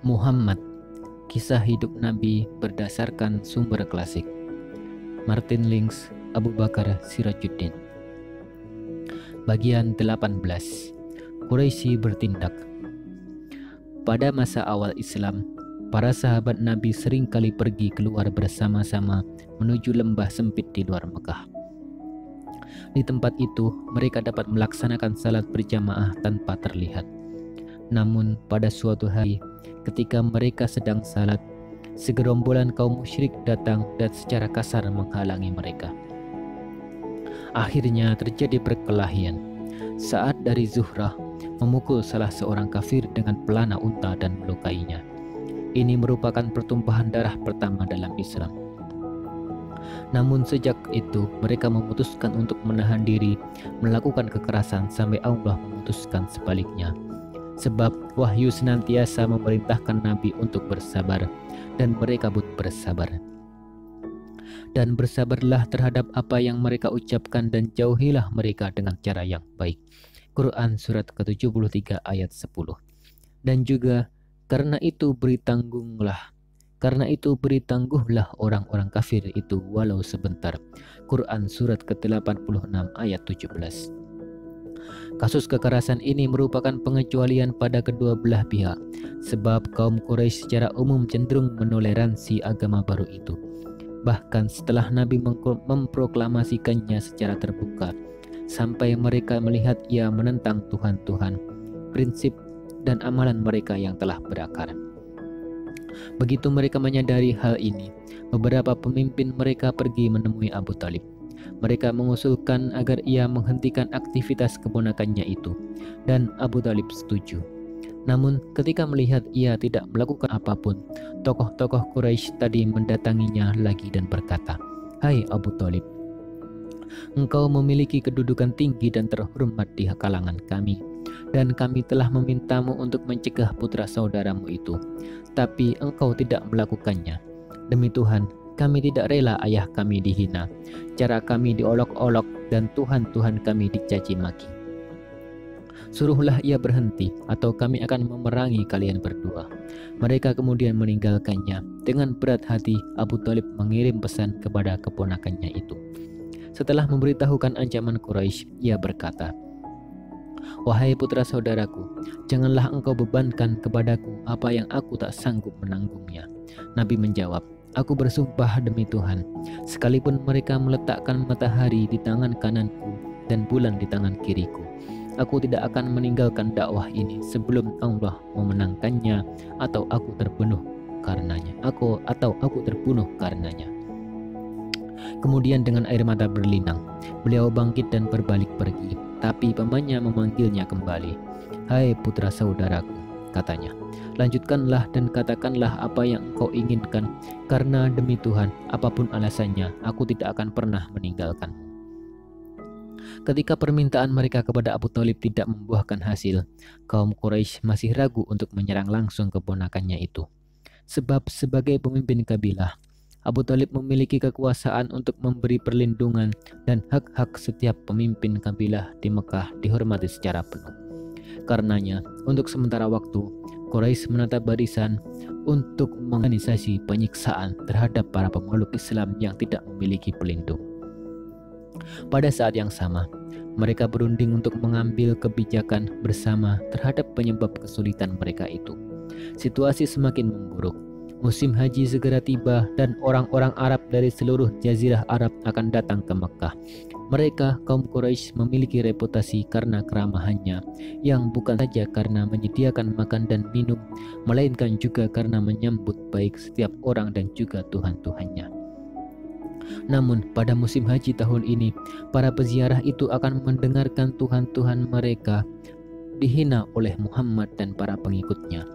Muhammad, kisah hidup Nabi berdasarkan sumber klasik. Martin Lings, Abu Bakar Sirajuddin. Bagian 18. Quraisy bertindak. Pada masa awal Islam, para sahabat Nabi sering kali pergi keluar bersama-sama menuju lembah sempit di luar Mekah. Di tempat itu, mereka dapat melaksanakan salat berjamaah tanpa terlihat. Namun, pada suatu hari, ketika mereka sedang salat, segerombolan kaum musyrik datang dan secara kasar menghalangi mereka. Akhirnya terjadi perkelahian saat dari Zuhrah memukul salah seorang kafir dengan pelana unta dan melukainya. Ini merupakan pertumpahan darah pertama dalam Islam. Namun sejak itu mereka memutuskan untuk menahan diri melakukan kekerasan sampai Allah memutuskan sebaliknya. Sebab wahyu senantiasa memerintahkan Nabi untuk bersabar, dan mereka pun bersabar. Dan bersabarlah terhadap apa yang mereka ucapkan dan jauhilah mereka dengan cara yang baik. Quran surat ke-73 ayat 10. Dan juga karena itu beri tangguhlah orang-orang kafir itu walau sebentar. Quran surat ke-86 ayat 17. Kasus kekerasan ini merupakan pengecualian pada kedua belah pihak, sebab kaum Quraisy secara umum cenderung menoleransi agama baru itu. Bahkan setelah Nabi memproklamasikannya secara terbuka, sampai mereka melihat ia menentang Tuhan-Tuhan, prinsip dan amalan mereka yang telah berakar. Begitu mereka menyadari hal ini, beberapa pemimpin mereka pergi menemui Abu Talib. Mereka mengusulkan agar ia menghentikan aktivitas keponakannya itu, dan Abu Talib setuju. Namun ketika melihat ia tidak melakukan apapun, tokoh-tokoh Quraisy tadi mendatanginya lagi dan berkata, "Hai Abu Talib, engkau memiliki kedudukan tinggi dan terhormat di kalangan kami, dan kami telah memintamu untuk mencegah putra saudaramu itu, tapi engkau tidak melakukannya. Demi Tuhan, kami tidak rela ayah kami dihina, cara kami diolok-olok, dan Tuhan-Tuhan kami dicaci maki. Suruhlah ia berhenti, atau kami akan memerangi kalian berdua." Mereka kemudian meninggalkannya. Dengan berat hati, Abu Talib mengirim pesan kepada keponakannya itu. Setelah memberitahukan ancaman Quraisy, ia berkata, "Wahai putra saudaraku, janganlah engkau bebankan kepadaku apa yang aku tak sanggup menanggungnya." Nabi menjawab, "Aku bersumpah demi Tuhan, sekalipun mereka meletakkan matahari di tangan kananku dan bulan di tangan kiriku, aku tidak akan meninggalkan dakwah ini sebelum Allah memenangkannya atau aku terbunuh karenanya. Kemudian dengan air mata berlinang, beliau bangkit dan berbalik pergi. Tapi pamannya memanggilnya kembali. "Hai putra saudaraku," katanya, "lanjutkanlah dan katakanlah apa yang engkau inginkan, karena demi Tuhan, apapun alasannya, aku tidak akan pernah meninggalkanmu." Ketika permintaan mereka kepada Abu Talib tidak membuahkan hasil, kaum Quraisy masih ragu untuk menyerang langsung keponakannya itu. Sebab sebagai pemimpin kabilah, Abu Talib memiliki kekuasaan untuk memberi perlindungan, dan hak-hak setiap pemimpin kabilah di Mekah dihormati secara penuh. Karenanya, untuk sementara waktu, Quraisy menata barisan untuk mengorganisasi penyiksaan terhadap para pemeluk Islam yang tidak memiliki pelindung. Pada saat yang sama, mereka berunding untuk mengambil kebijakan bersama terhadap penyebab kesulitan mereka itu. Situasi semakin memburuk. Musim haji segera tiba dan orang-orang Arab dari seluruh jazirah Arab akan datang ke Mekah. Mereka, kaum Quraisy, memiliki reputasi karena keramahannya, yang bukan saja karena menyediakan makan dan minum, melainkan juga karena menyambut baik setiap orang dan juga Tuhan-Tuhannya. Namun pada musim haji tahun ini, para peziarah itu akan mendengarkan Tuhan-Tuhan mereka dihina oleh Muhammad dan para pengikutnya.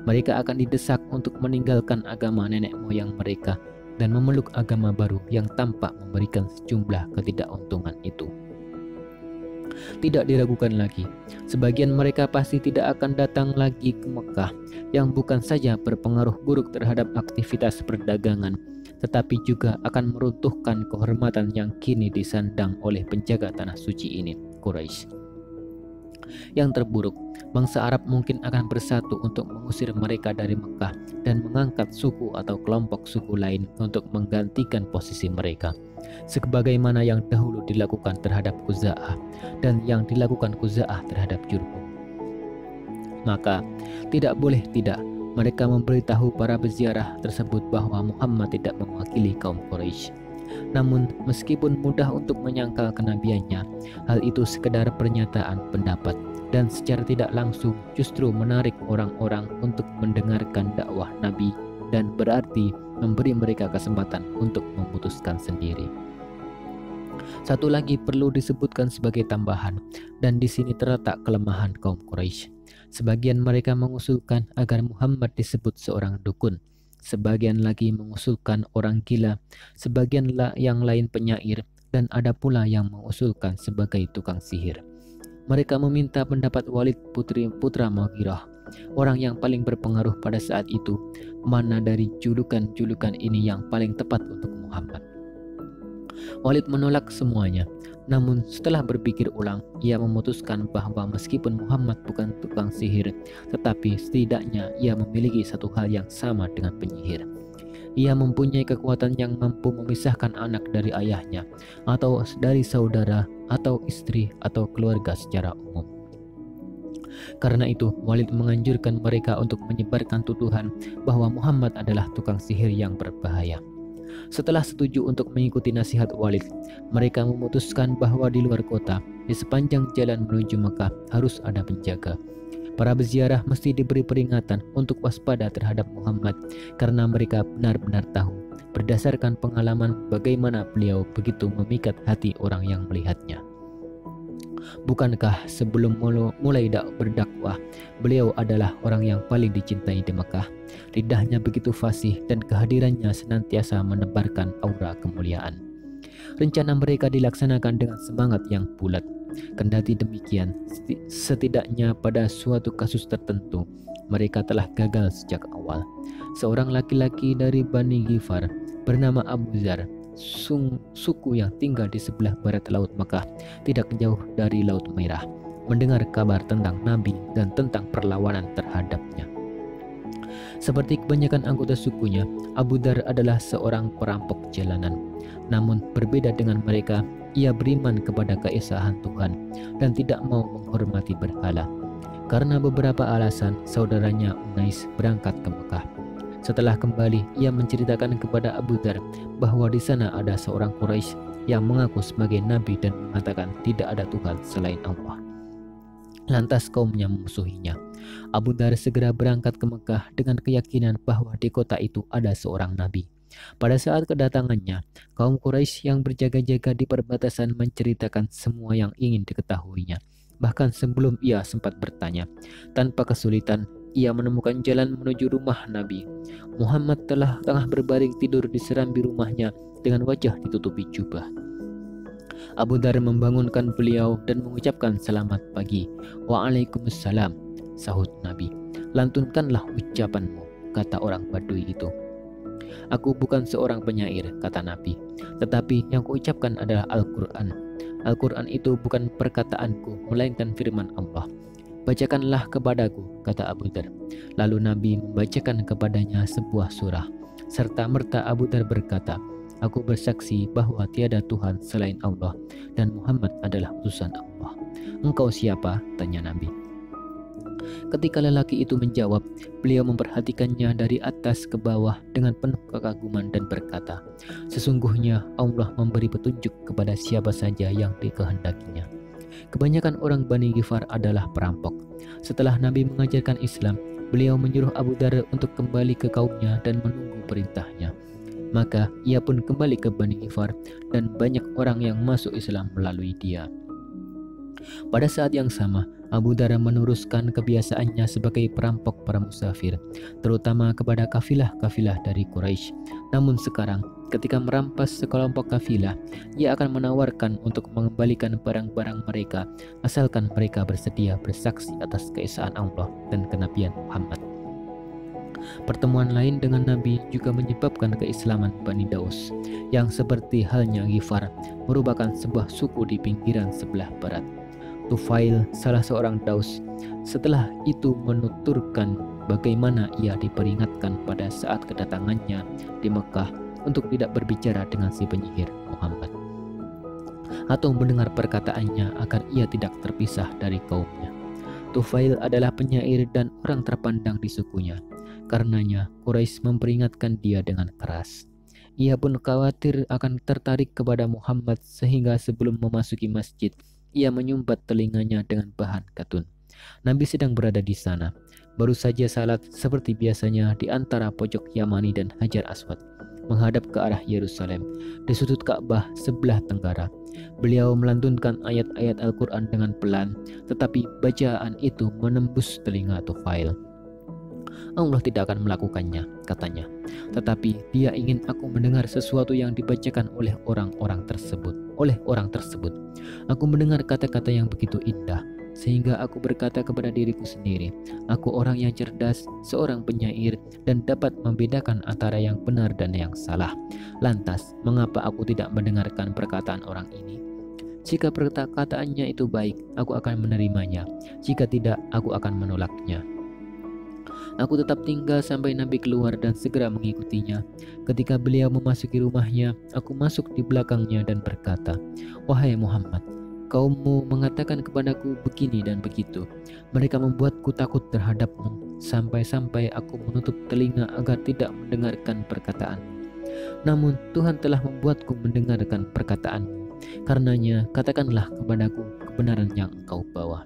Mereka akan didesak untuk meninggalkan agama nenek moyang mereka dan memeluk agama baru yang tampak memberikan sejumlah ketidakuntungan itu. Tidak diragukan lagi, sebagian mereka pasti tidak akan datang lagi ke Mekah, yang bukan saja berpengaruh buruk terhadap aktivitas perdagangan, tetapi juga akan meruntuhkan kehormatan yang kini disandang oleh penjaga tanah suci ini, Quraisy. Yang terburuk, bangsa Arab mungkin akan bersatu untuk mengusir mereka dari Mekah dan mengangkat suku atau kelompok suku lain untuk menggantikan posisi mereka, sebagaimana yang dahulu dilakukan terhadap Khuza'ah dan yang dilakukan Khuza'ah terhadap Jurhum. Maka tidak boleh tidak mereka memberitahu para peziarah tersebut bahwa Muhammad tidak mewakili kaum Quraisy. Namun meskipun mudah untuk menyangkal kenabiannya, hal itu sekedar pernyataan pendapat dan secara tidak langsung justru menarik orang-orang untuk mendengarkan dakwah Nabi dan berarti memberi mereka kesempatan untuk memutuskan sendiri. Satu lagi perlu disebutkan sebagai tambahan, dan di sini terletak kelemahan kaum Quraisy. Sebagian mereka mengusulkan agar Muhammad disebut seorang dukun, sebagian lagi mengusulkan orang gila, sebagian yang lain penyair, dan ada pula yang mengusulkan sebagai tukang sihir. Mereka meminta pendapat Walid putra Mughirah, orang yang paling berpengaruh pada saat itu, mana dari julukan-julukan ini yang paling tepat untuk Muhammad. Walid menolak semuanya, namun setelah berpikir ulang, ia memutuskan bahwa meskipun Muhammad bukan tukang sihir, tetapi setidaknya ia memiliki satu hal yang sama dengan penyihir. Ia mempunyai kekuatan yang mampu memisahkan anak dari ayahnya, atau dari saudara, atau istri, atau keluarga secara umum. Karena itu, Walid menganjurkan mereka untuk menyebarkan tuduhan bahwa Muhammad adalah tukang sihir yang berbahaya. Setelah setuju untuk mengikuti nasihat Walid, mereka memutuskan bahwa di luar kota, di sepanjang jalan menuju Mekah, harus ada penjaga. Para peziarah mesti diberi peringatan untuk waspada terhadap Muhammad karena mereka benar-benar tahu berdasarkan pengalaman bagaimana beliau begitu memikat hati orang yang melihatnya. Bukankah sebelum mulai berdakwah, beliau adalah orang yang paling dicintai di Mekah? Lidahnya begitu fasih dan kehadirannya senantiasa menebarkan aura kemuliaan. Rencana mereka dilaksanakan dengan semangat yang bulat. Kendati demikian, setidaknya pada suatu kasus tertentu, mereka telah gagal sejak awal. Seorang laki-laki dari Bani Ghifar bernama Abu Dzar, suku yang tinggal di sebelah barat Laut Mekah, tidak jauh dari Laut Merah, mendengar kabar tentang Nabi dan tentang perlawanan terhadapnya. Seperti kebanyakan anggota sukunya, Abu Dzar adalah seorang perampok jalanan. Namun berbeda dengan mereka, ia beriman kepada keesaan Tuhan dan tidak mau menghormati berhala. Karena beberapa alasan, saudaranya Unais berangkat ke Mekah. Setelah kembali, ia menceritakan kepada Abu Dzar bahwa di sana ada seorang Quraisy yang mengaku sebagai nabi dan mengatakan tidak ada Tuhan selain Allah. Lantas kaumnya memusuhinya. Abu Dzar segera berangkat ke Mekah dengan keyakinan bahwa di kota itu ada seorang nabi. Pada saat kedatangannya, kaum Quraisy yang berjaga-jaga di perbatasan menceritakan semua yang ingin diketahuinya. Bahkan sebelum ia sempat bertanya, tanpa kesulitan ia menemukan jalan menuju rumah Nabi. Muhammad tengah berbaring tidur di serambi rumahnya dengan wajah ditutupi jubah. Abu Dzar membangunkan beliau dan mengucapkan selamat pagi. Waalaikumsalam, sahut Nabi. Lantunkanlah ucapanmu, kata orang Badui itu. Aku bukan seorang penyair, kata Nabi, tetapi yang kuucapkan adalah Al-Quran. Al-Quran itu bukan perkataanku, melainkan firman Allah. Bacakanlah kepadaku, kata Abu Dzar. Lalu Nabi membacakan kepadanya sebuah surah. Serta merta Abu Dzar berkata, aku bersaksi bahwa tiada Tuhan selain Allah dan Muhammad adalah utusan Allah. Engkau siapa? Tanya Nabi. Ketika lelaki itu menjawab, beliau memperhatikannya dari atas ke bawah dengan penuh kekaguman dan berkata, sesungguhnya Allah memberi petunjuk kepada siapa saja yang dikehendakinya. Kebanyakan orang Bani Ghifar adalah perampok. Setelah Nabi mengajarkan Islam, beliau menyuruh Abu Dzar untuk kembali ke kaumnya dan menunggu perintahnya. Maka ia pun kembali ke Bani Ghifar dan banyak orang yang masuk Islam melalui dia. Pada saat yang sama, Abu Dzar meneruskan kebiasaannya sebagai perampok para musafir, terutama kepada kafilah-kafilah dari Quraisy. Namun sekarang, ketika merampas sekelompok kafilah, ia akan menawarkan untuk mengembalikan barang-barang mereka, asalkan mereka bersedia bersaksi atas keesaan Allah dan kenabian Muhammad. Pertemuan lain dengan Nabi juga menyebabkan keislaman Bani Daus, yang seperti halnya Ghifar, merupakan sebuah suku di pinggiran sebelah barat. Tufail, salah seorang Daus, setelah itu menuturkan bagaimana ia diperingatkan pada saat kedatangannya di Mekah untuk tidak berbicara dengan si penyihir Muhammad atau mendengar perkataannya agar ia tidak terpisah dari kaumnya. Tufail adalah penyair dan orang terpandang di sukunya. Karenanya Quraisy memperingatkan dia dengan keras. Ia pun khawatir akan tertarik kepada Muhammad sehingga sebelum memasuki masjid, ia menyumbat telinganya dengan bahan katun. Nabi sedang berada di sana, baru saja salat seperti biasanya di antara pojok Yamani dan Hajar Aswad, menghadap ke arah Yerusalem, di sudut Ka'bah sebelah tenggara. Beliau melantunkan ayat-ayat Al-Quran dengan pelan, tetapi bacaan itu menembus telinga Tufail. Allah tidak akan melakukannya, katanya. Tetapi dia ingin aku mendengar sesuatu yang dibacakan oleh orang tersebut. Aku mendengar kata-kata yang begitu indah, sehingga aku berkata kepada diriku sendiri, aku orang yang cerdas, seorang penyair, dan dapat membedakan antara yang benar dan yang salah. Lantas, mengapa aku tidak mendengarkan perkataan orang ini? Jika perkataannya itu baik, aku akan menerimanya. Jika tidak, aku akan menolaknya. Aku tetap tinggal sampai Nabi keluar dan segera mengikutinya. Ketika beliau memasuki rumahnya, aku masuk di belakangnya dan berkata, wahai Muhammad, kaummu mengatakan kepadaku begini dan begitu. Mereka membuatku takut terhadapmu, sampai-sampai aku menutup telinga agar tidak mendengarkan perkataanmu. Namun Tuhan telah membuatku mendengarkan perkataanmu. Karenanya katakanlah kepadaku kebenaran yang engkau bawa.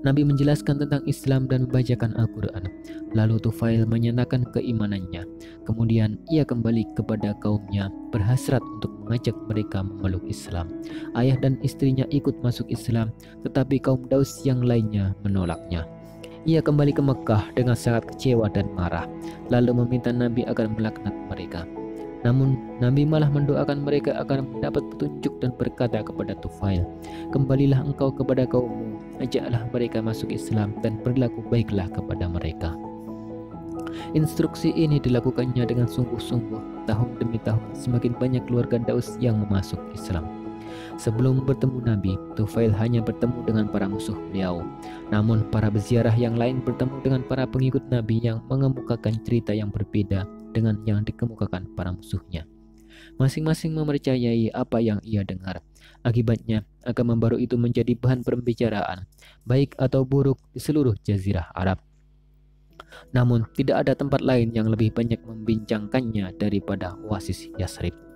Nabi menjelaskan tentang Islam dan membacakan Al-Quran. Lalu Tufail menyatakan keimanannya. Kemudian ia kembali kepada kaumnya, berhasrat untuk mengajak mereka memeluk Islam. Ayah dan istrinya ikut masuk Islam, tetapi kaum Daus yang lainnya menolaknya. Ia kembali ke Mekah dengan sangat kecewa dan marah, lalu meminta Nabi agar melaknat mereka. Namun Nabi malah mendoakan mereka agar mendapat petunjuk dan berkata kepada Tufail, kembalilah engkau kepada kaummu, ajaklah mereka masuk Islam dan berlaku baiklah kepada mereka. Instruksi ini dilakukannya dengan sungguh-sungguh. Tahun demi tahun semakin banyak keluarga Daus yang masuk Islam. Sebelum bertemu Nabi, Tufail hanya bertemu dengan para musuh beliau. Namun para peziarah yang lain bertemu dengan para pengikut Nabi yang mengemukakan cerita yang berbeda dengan yang dikemukakan para musuhnya. Masing-masing mempercayai apa yang ia dengar. Akibatnya, agama baru itu menjadi bahan pembicaraan, baik atau buruk di seluruh jazirah Arab. Namun, tidak ada tempat lain yang lebih banyak membincangkannya daripada Oasis Yasrib.